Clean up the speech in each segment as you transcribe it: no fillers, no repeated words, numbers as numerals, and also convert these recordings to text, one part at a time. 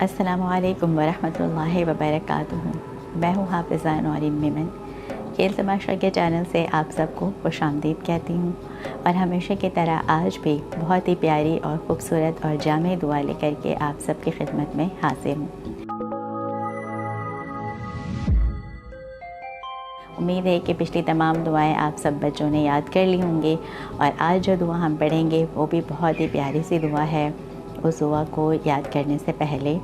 السلام علیکم ورحمۃ اللہ وبرکاتہ۔ میں ہوں حافظہ نورین میمن۔ کھیل تماشا کے چینل سے آپ سب کو خوش آمدید کہتی ہوں، اور ہمیشہ کی طرح آج بھی بہت ہی پیاری اور خوبصورت اور جامع دعا لے کر کے آپ سب کی خدمت میں حاضر ہوں۔ امید ہے کہ پچھلی تمام دعائیں آپ سب بچوں نے یاد کر لی ہوں گی، اور آج جو دعا ہم پڑھیں گے وہ بھی بہت ہی پیاری سی دعا ہے۔ اس دعا کو یاد کرنے سے پہلے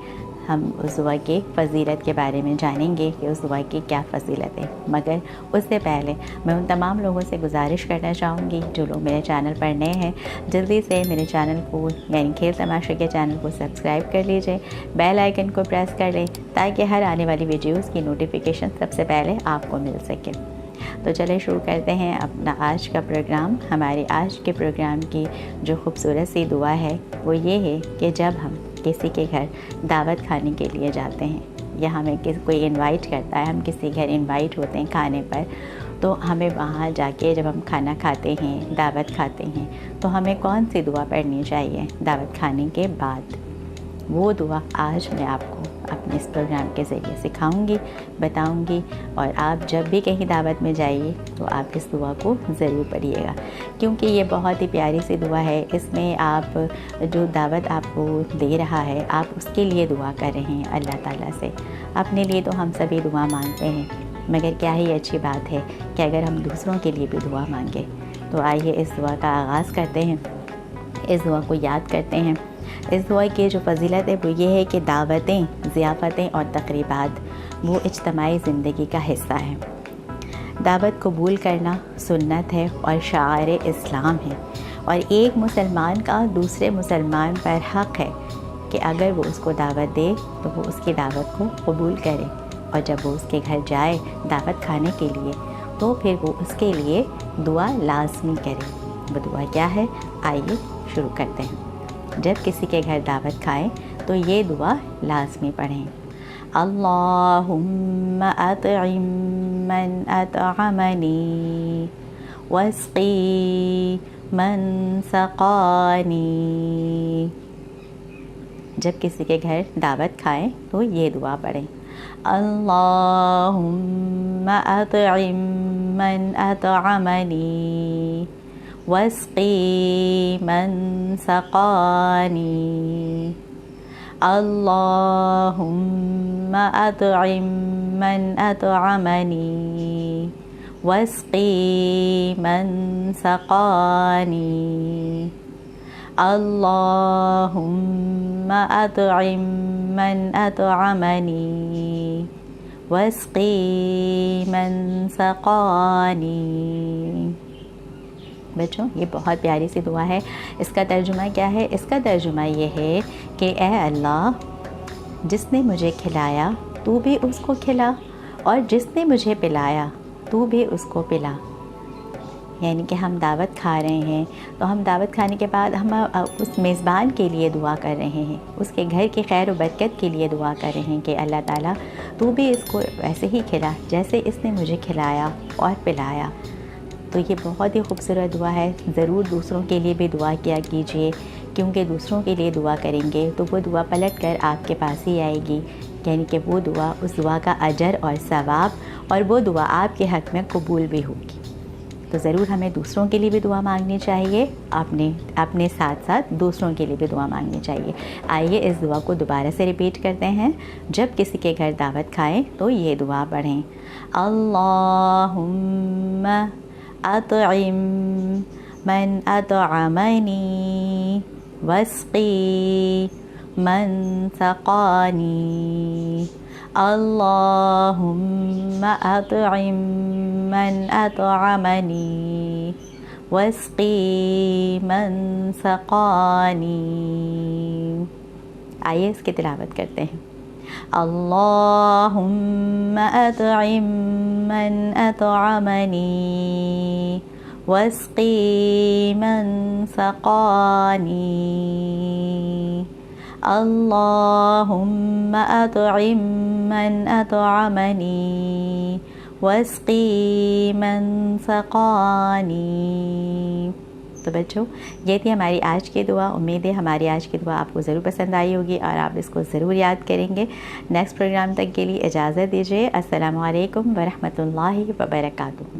ہم اس دعا کی فضیلت کے بارے میں جانیں گے کہ اس دعا کی کیا فضیلت ہے، مگر اس سے پہلے میں ان تمام لوگوں سے گزارش کرنا چاہوں گی جو لوگ میرے چینل پر نئے ہیں، جلدی سے میرے چینل کو یعنی کھیل تماشا کے چینل کو سبسکرائب کر لیجئے، بیل آئیکن کو پریس کر لیں تاکہ ہر آنے والی ویڈیوز کی نوٹیفیکیشن سب سے پہلے آپ کو مل سکے۔ تو چلیں شروع کرتے ہیں اپنا آج کا پروگرام۔ ہمارے آج کے پروگرام کی جو خوبصورت سی دعا ہے وہ یہ ہے کہ جب ہم کسی کے گھر دعوت کھانے کے لیے جاتے ہیں یا ہمیں کوئی انوائٹ کرتا ہے، ہم کسی گھر انوائٹ ہوتے ہیں کھانے پر، تو ہمیں وہاں جا کے جب ہم کھانا کھاتے ہیں، دعوت کھاتے ہیں، تو ہمیں کون سی دعا پڑھنی چاہیے دعوت کھانے کے بعد؟ وہ دعا آج میں آپ کو اپنے اس پروگرام کے ذریعے سکھاؤں گی، بتاؤں گی، اور آپ جب بھی کہیں دعوت میں جائیے تو آپ اس دعا کو ضرور پڑھیے گا، کیونکہ یہ بہت ہی پیاری سی دعا ہے۔ اس میں آپ جو دعوت آپ کو دے رہا ہے، آپ اس کے لیے دعا کر رہے ہیں اللہ تعالیٰ سے۔ اپنے لیے تو ہم سبھی دعا مانگتے ہیں، مگر کیا ہی اچھی بات ہے کہ اگر ہم دوسروں کے لیے بھی دعا مانگیں۔ تو آئیے اس دعا کا آغاز کرتے ہیں، اس دعا کو یاد کرتے ہیں۔ اس دعا کی جو فضیلت ہے وہ یہ ہے کہ دعوتیں، ضیافتیں اور تقریبات وہ اجتماعی زندگی کا حصہ ہیں۔ دعوت قبول کرنا سنت ہے اور شعائر اسلام ہے، اور ایک مسلمان کا دوسرے مسلمان پر حق ہے کہ اگر وہ اس کو دعوت دے تو وہ اس کی دعوت کو قبول کرے، اور جب وہ اس کے گھر جائے دعوت کھانے کے لیے تو پھر وہ اس کے لیے دعا لازمی کرے۔ وہ دعا کیا ہے؟ آئیے شروع کرتے ہیں۔ جب کسی کے گھر دعوت کھائیں تو یہ دعا لازمی پڑھیں۔ اللہم اطعم من اطعمنی واسقی من سقانی۔ جب کسی کے گھر دعوت کھائیں تو یہ دعا پڑھیں۔ اللہم اطعم من اطعمنی واسقی من سقانی۔ اللہم اطعم من اطعمنی واسقی من سقانی۔ اللہم اطعم من اطعمنی واسقی من سقانی۔ بچوں، یہ بہت پیاری سی دعا ہے۔ اس کا ترجمہ کیا ہے؟ اس کا ترجمہ یہ ہے کہ اے اللہ، جس نے مجھے کھلایا تو بھی اس کو کھلا، اور جس نے مجھے پلایا تو بھی اس کو پلا۔ یعنی کہ ہم دعوت کھا رہے ہیں تو ہم دعوت کھانے کے بعد ہم اس میزبان کے لیے دعا کر رہے ہیں، اس کے گھر کی خیر و برکت کے لیے دعا کر رہے ہیں کہ اللہ تعالیٰ تو بھی اس کو ویسے ہی کھلا جیسے اس نے مجھے کھلایا اور پلایا۔ تو یہ بہت ہی خوبصورت دعا ہے۔ ضرور دوسروں کے لیے بھی دعا کیا کیجیے، کیونکہ دوسروں کے لیے دعا کریں گے تو وہ دعا پلٹ کر آپ کے پاس ہی آئے گی، یعنی کہ وہ دعا، اس دعا کا اجر اور ثواب، اور وہ دعا آپ کے حق میں قبول بھی ہوگی۔ تو ضرور ہمیں دوسروں کے لیے بھی دعا مانگنی چاہیے، اپنے ساتھ ساتھ دوسروں کے لیے بھی دعا مانگنی چاہیے۔ آئیے اس دعا کو دوبارہ سے ریپیٹ کرتے ہیں۔ جب کسی کے گھر دعوت کھائیں تو یہ دعا پڑھیں۔ اللہم اطعم من اطعمنی واسقی من سقانی۔ اللہم اطعم من اطعمنی واسقی من سقانی۔ آئیے اس کی تلاوت کرتے ہیں۔ اللہم اطعم من اطعمنی واسقی من سقانی۔ اللہم اطعم من اطعمنی واسقی من سقانی۔ تو بچوں یہ تھی ہماری آج کی دعا. امید ہے ہماری آج کی دعا آپ کو ضرور پسند آئی ہوگی اور آپ اس کو ضرور یاد کریں گے. نیکسٹ پروگرام تک کے لیے اجازت دیجیے. السلام علیکم ورحمۃ اللہ وبرکاتہ.